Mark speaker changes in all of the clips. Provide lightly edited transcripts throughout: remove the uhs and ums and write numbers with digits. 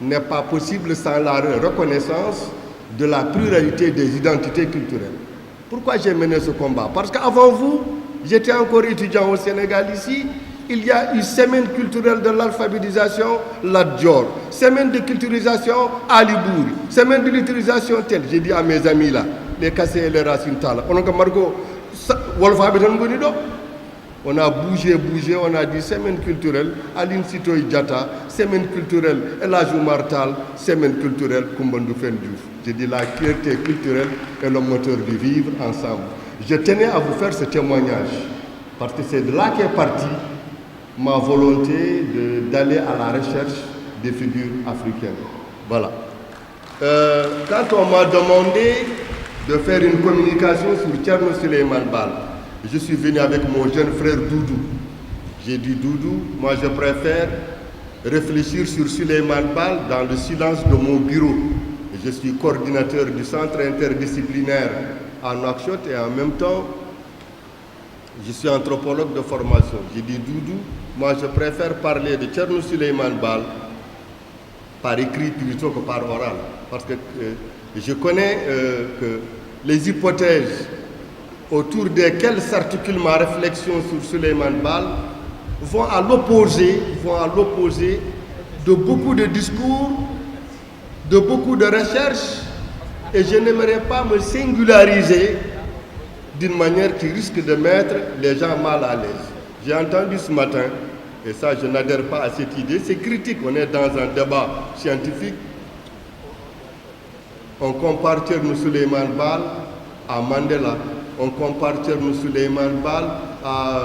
Speaker 1: n'est pas possible sans la reconnaissance de la pluralité des identités culturelles. Pourquoi j'ai mené ce combat? Parce qu'avant vous, j'étais encore étudiant au Sénégal ici, il y a eu semaine culturelle de l'alphabétisation Lat Dior, semaine de culturisation Ali Bouri, semaine de l'utilisation telle. J'ai dit à mes amis là, les Kassé et les Racine Talla, on a bougé, on a dit semaine culturelle Aline Sitoé Diatta, semaine culturelle El Hadj Oumar Tall, semaine culturelle Coumba Ndoffène Diouf. J'ai dit la fierté culturelle est le moteur du vivre ensemble. Je tenais à vous faire ce témoignage parce que c'est de là qu'est partie ma volonté d'aller à la recherche des figures africaines. Voilà. Quand on m'a demandé de faire une communication sur Thierno Souleymane Baal, je suis venu avec mon jeune frère Doudou. J'ai dit Doudou, moi je préfère réfléchir sur Souleymane Baal dans le silence de mon bureau. Je suis coordinateur du centre interdisciplinaire à Nouakchott et en même temps, je suis anthropologue de formation. J'ai dit Doudou, moi je préfère parler de Thierno Souleymane Baal par écrit plutôt que par oral. Parce que je connais que les hypothèses autour desquelles s'articule ma réflexion sur Souleymane Baal vont à l'opposé de beaucoup de discours, de beaucoup de recherches, et je n'aimerais pas me singulariser d'une manière qui risque de mettre les gens mal à l'aise. J'ai entendu ce matin, et ça je n'adhère pas à cette idée, c'est critique, on est dans un débat scientifique, on compare Thierno Souleymane Baal à Mandela, on compare Thierno Souleymane Baal à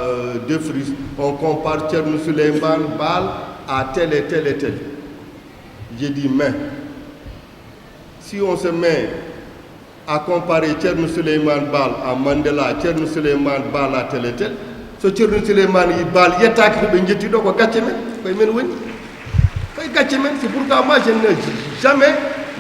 Speaker 1: De Vries, on compare Thierno Souleymane Baal à tel et tel et tel. J'ai dit, mais si on se met à comparer Thierno Souleymane Baal à Mandela, Thierno Souleymane Baal à tel et tel, ce Thierno Souleymane Baal, c'est pourquoi moi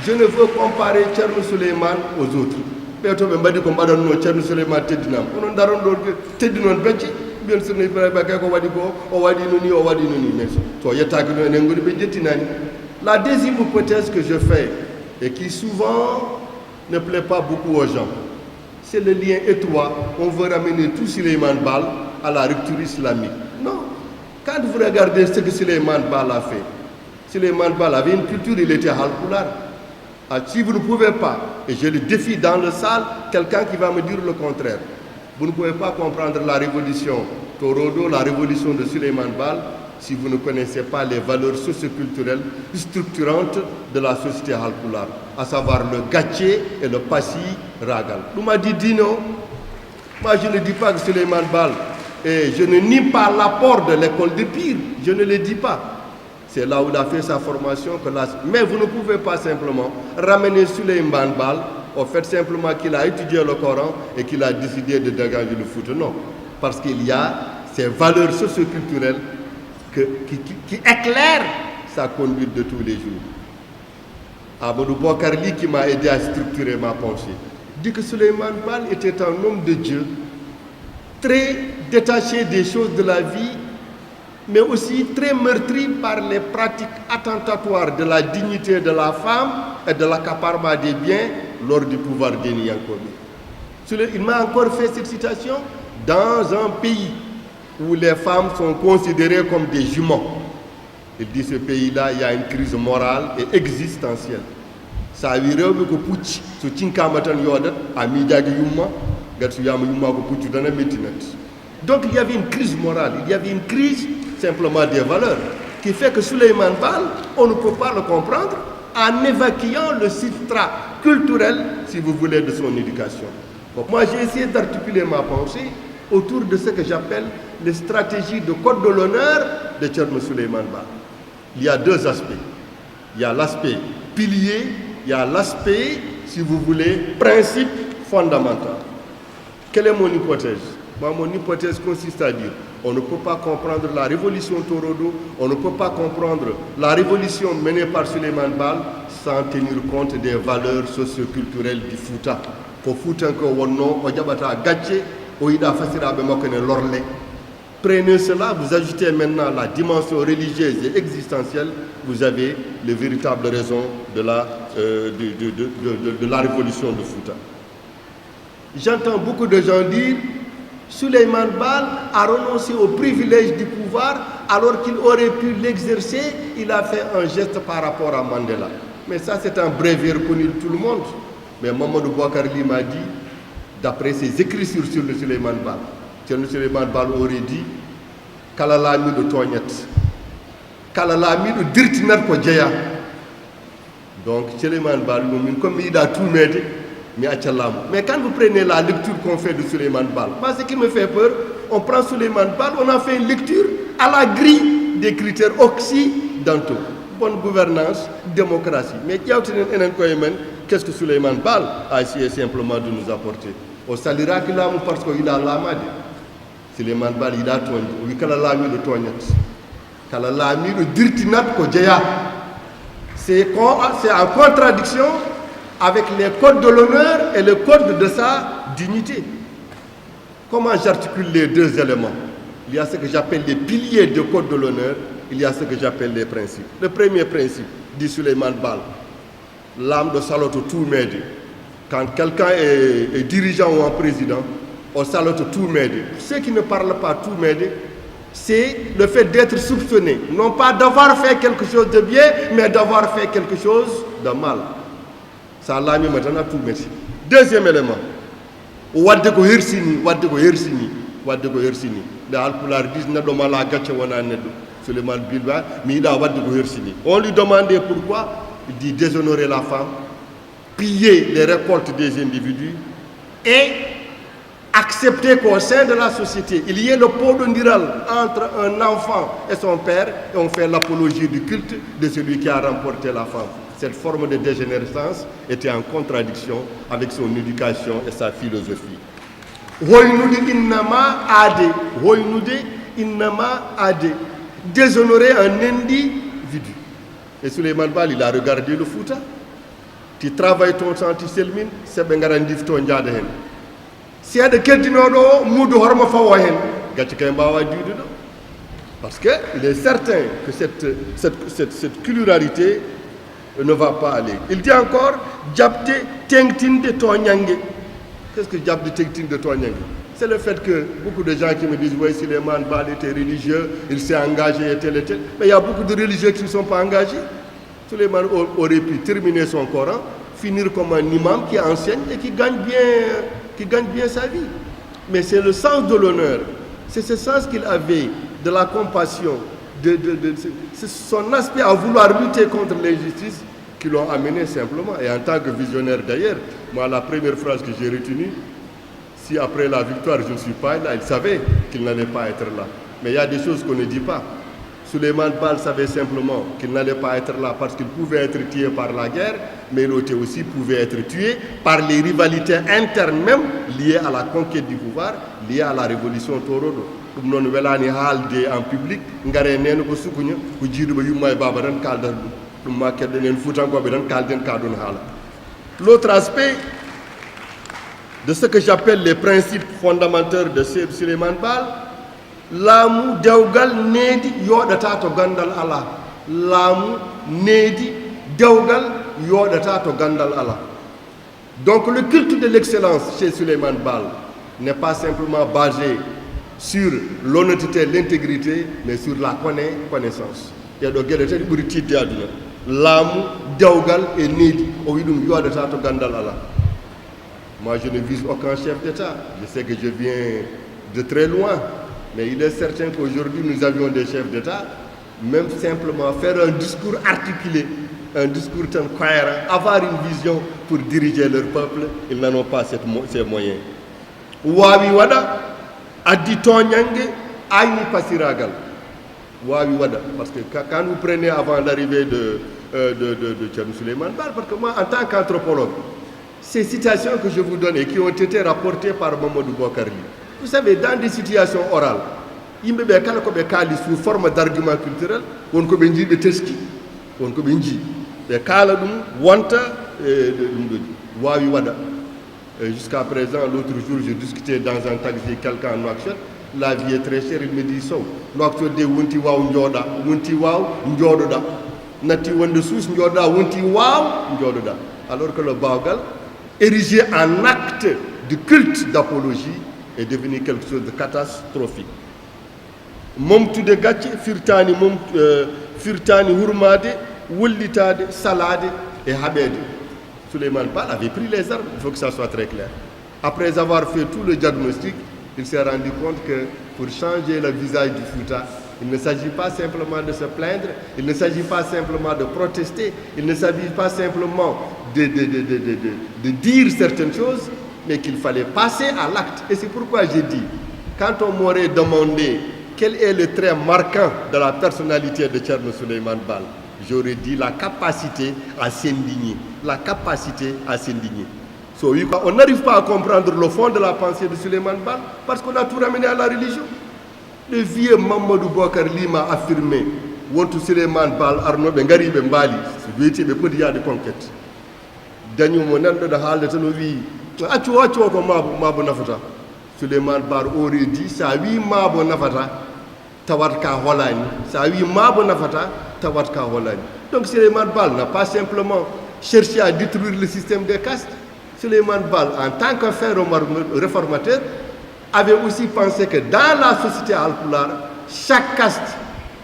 Speaker 1: je ne veux comparer Thierno Souleymane aux autres. Mais to be mbadi ko mbaɗon no Thierno Souleymane teddinama onon daron ɗo teddi noon becce mbiyen sono Ibrahima Kay ko waɗi ko o waɗi noni mais to yettaki ɗo enen goni ɓe jettinani. La deuxième hypothèse que je fais et qui souvent ne plaît pas beaucoup aux gens, c'est le lien étroit. On veut ramener tout Souleymane Baal à la rupture islamique. Non, quand vous regardez ce que Souleymane Baal a fait, Souleymane Baal avait une culture, il était halpulaar. Si vous ne pouvez pas, et je le défie dans le salle, quelqu'un qui va me dire le contraire, vous ne pouvez pas comprendre la révolution Torodo, la révolution de Souleymane Baal, si vous ne connaissez pas les valeurs socioculturelles structurantes de la société halpulaar, à savoir le gatché et le passi ragal. Vous m'avez dit non. Moi je ne dis pas que Souleymane Baal, et je ne nie pas l'apport de l'école de Pire, je ne le dis pas. C'est là où il a fait sa formation. Mais vous ne pouvez pas simplement ramener Souleymane Baal au fait simplement qu'il a étudié le Coran et qu'il a décidé de dégager le foot. Non. Parce qu'il y a ces valeurs socioculturelles qui éclairent sa conduite de tous les jours. Amadou Bokarli, qui m'a aidé à structurer ma pensée, dit que Souleymane Baal était un homme de Dieu, très détaché des choses de la vie, mais aussi très meurtri par les pratiques attentatoires de la dignité de la femme et de l'accaparement des biens lors du pouvoir d'Eni Yankobi. Il m'a encore fait cette citation: dans un pays où les femmes sont considérées comme des juments, il dit ce pays-là, il y a une crise morale et existentielle. Ça a eu rêve que Pouch, ce Tinkamatan Yodat, a mis Yuma, Gatsuyama Yuma Pouch dans la métinette. Donc il y avait une crise morale, il y avait une crise simplement des valeurs, qui fait que Souleymane Baal, on ne peut pas le comprendre en évacuant le substrat culturel, si vous voulez, de son éducation. Donc moi j'ai essayé d'articuler ma pensée autour de ce que j'appelle les stratégies de code de l'honneur de Thierno Souleymane Baal. Il y a deux aspects. Il y a l'aspect pilier, il y a l'aspect, si vous voulez, principe fondamental. Quelle est mon hypothèse? Mon hypothèse consiste à dire on ne peut pas comprendre la révolution Torodo, on ne peut pas comprendre la révolution menée par Souleymane Baal sans tenir compte des valeurs socioculturelles du Fouta. Ko Foutanko wonno o jaɓata gacce o yiɗa fasiraɓe makko ne lorle. Prenez cela, vous ajoutez maintenant la dimension religieuse et existentielle, vous avez les véritables raisons de la révolution de Fouta. J'entends beaucoup de gens dire Souleymane Baal a renoncé au privilège du pouvoir alors qu'il aurait pu l'exercer, il a fait un geste par rapport à Mandela. Mais ça, c'est un bréviaire connu de tout le monde. Mais Mamadou Boubacar Ly m'a dit, d'après ses écrits sur le Souleymane Baal, le Souleymane Baal aurait dit kala laamiɗo tooñat kala laamiɗo dirtinat ko jeeya. Donc Souleymane Baal comme il a tout tuumede mi acca laamu. Mais quand vous prenez la lecture qu'on fait de Souleymane Baal, moi ce qui me fait peur, on prend Souleymane Baal, on a fait une lecture à la grille des critères occidentaux, bonne gouvernance, démocratie. Mais qu'est-ce que Souleymane Baal a essayé simplement de nous apporter? On salira qu'il a parce qu'il a l'amade. Souleymane Baal il a tourné, oui kala lami de tognat, kala lami de dirtinat ko jeya. C'est en contradiction avec les codes de l'honneur et le code de sa dignité. Comment j'articule les deux éléments? Il y a ce que j'appelle les piliers du code de l'honneur, il y a ce que j'appelle les principes. Le premier principe, dit Souleymane Baal, l'âme de Saloto tout m'aide. Quand quelqu'un est dirigeant ou un président, on salote tout m'aide. Ceux qui ne parlent pas tout m'aide, c'est le fait d'être soupçonné, non pas d'avoir fait quelque chose de bien, mais d'avoir fait quelque chose de mal. Ça l'a mis maintenant tout m'aide. Deuxième élément, wadde ko hersini, wadde ko hersini, wadde ko hersini. Les Alpulaar disent neɗɗo mala gacce wona neɗɗo. Souleymane Bilba, mais il a wadde ko hersini. On lui demandait pourquoi, il dit déshonorer la femme, piller les récoltes des individus et accepter qu'au sein de la société, il y ait le pot de ndiral entre un enfant et son père et on fait l'apologie du culte de celui qui a remporté la femme. Cette forme de dégénérescence était en contradiction avec son éducation et sa philosophie. Déshonorer un individu. Et Souleymane Baal, il a regardé le Fouta. Tu travailles ton temps, tu selmines, c'est bien garandif ton jade hen. Si y a des keddinoɗo mudu hormo fawo hen, gacci kay mbawa diwde ɗo. Parce qu'il est certain que cette pluralité ne va pas aller. Il dit encore, jabde tengtinde to ñangue. Qu'est-ce que jabde tengtinde to ñangue? C'est le fait que beaucoup de gens qui me disent, oui, Souleymane Baal était religieux, il s'est engagé et tel et tel. Mais il y a beaucoup de religieux qui ne sont pas engagés. Souleymane aurait pu terminer son Coran, finir comme un imam qui enseigne et qui gagne bien sa vie. Mais c'est le sens de l'honneur, c'est ce sens qu'il avait de la compassion, c'est son aspect à vouloir lutter contre l'injustice qui l'ont amené simplement. Et en tant que visionnaire d'ailleurs, moi la première phrase que j'ai retenue, si après la victoire je ne suis pas là, il savait qu'il n'allait pas être là. Mais il y a des choses qu'on ne dit pas. Souleymane Baal savait simplement qu'il n'allait pas être là parce qu'il pouvait être tué par la guerre, mais il aussi pouvait être tué par les rivalités internes même liées à la conquête du pouvoir, liées à la révolution Torodo. Comme non welani haalde en public, ngare neno ko sukunya ko jiiduba yumma e baba tan kalda dum ma kedden en futankobe tan kalden ka don haala. L'autre aspect de ce que j'appelle les principes fondamentaux de Souleymane Baal, laamu dewgal needi yoɗata to gandal ala. Laamu needi dewgal yoɗata to gandal ala. Donc le culte de l'excellence chez Souleymane Baal n'est pas simplement basé sur l'honnêteté, l'intégrité, mais sur la connaissance. Et donc il y a des ɓuri tidde aduna. Laamu dewgal e needi o wi ɗum yoɗata to gandal ala. Moi je ne vise aucun chef d'État. Je sais que je viens de très loin. Mais il est certain qu'aujourd'hui, nous avions des chefs d'État, même simplement faire un discours articulé, un discours cohérent, avoir une vision pour diriger leur peuple, ils n'en ont pas ces moyens. Wawi wada, addi toñangue, ayni pasiragal. Wawi wada, parce que quand vous prenez avant l'arrivée de Thierno Souleymane Baal, parce que moi, en tant qu'anthropologue, ces citations que je vous donne et qui ont été rapportées par Mamadou Boubacar Ly, vous savez, dans des situations orales, il me kala ko be kali sous forme d'argument culturel, on ko be jibe teski, on ko be ji. Be kala dum wonta dum do wawi wada. Jusqu'à présent, l'autre jour, j'ai discuté dans un taxi quelqu'un en Nouakchott la vie est très chère. Il me dit so nokto de wonti waw njoda wonti waw njododa nati wonde sous njoda wonti waw njododa. Alors que le Baogal, érigé en acte de culte d'apologie, est devenu quelque chose de catastrophique. Mom tude gatche firtani mom firtani hurmade wollitade salade et habede. Souleymane Baal avait pris les armes, il faut que ça soit très clair. Après avoir fait tout le diagnostic, il s'est rendu compte que pour changer le visage du Fouta, il ne s'agit pas simplement de se plaindre, il ne s'agit pas simplement de protester, il ne s'agit pas simplement de dire certaines choses, mais qu'il fallait passer à l'acte. Et c'est pourquoi j'ai dit, quand on m'aurait demandé quel est le trait marquant de la personnalité de Thierno Souleymane Baal, j'aurais dit la capacité à s'indigner. La capacité à s'indigner. On n'arrive pas à comprendre le fond de la pensée de Souleymane Baal parce qu'on a tout ramené à la religion. Le vieux Mamadou Bokar Lima a affirmé Wontu Souleymane Baal Arno Bengari Bembali, c'est le petit de conquête. Daniel Monando de Hal de Tanovi, Acho comme Mabo Nafata. Souleymane Baal aurait dit ça, oui, Mabo Nafata, Tawatka Holani, ça, oui, Mabo Nafata. Donc Souleymane Baal n'a pas simplement cherché à détruire le système des castes. Souleymane Baal, en tant que fait réformateur, avait aussi pensé que dans la société alpulaar, chaque caste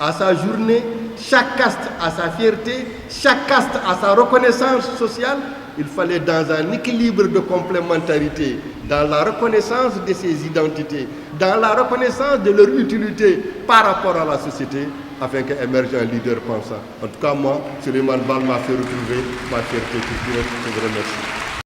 Speaker 1: a sa journée, chaque caste a sa fierté, chaque caste a sa reconnaissance sociale. Il fallait dans un équilibre de complémentarité, dans la reconnaissance de ses identités, dans la reconnaissance de leur utilité par rapport à la société, afin qu'émerge un leader pensant. En tout cas, moi, Souleymane Baal m'a fait retrouver ma fierté culturelle. Je vous remercie.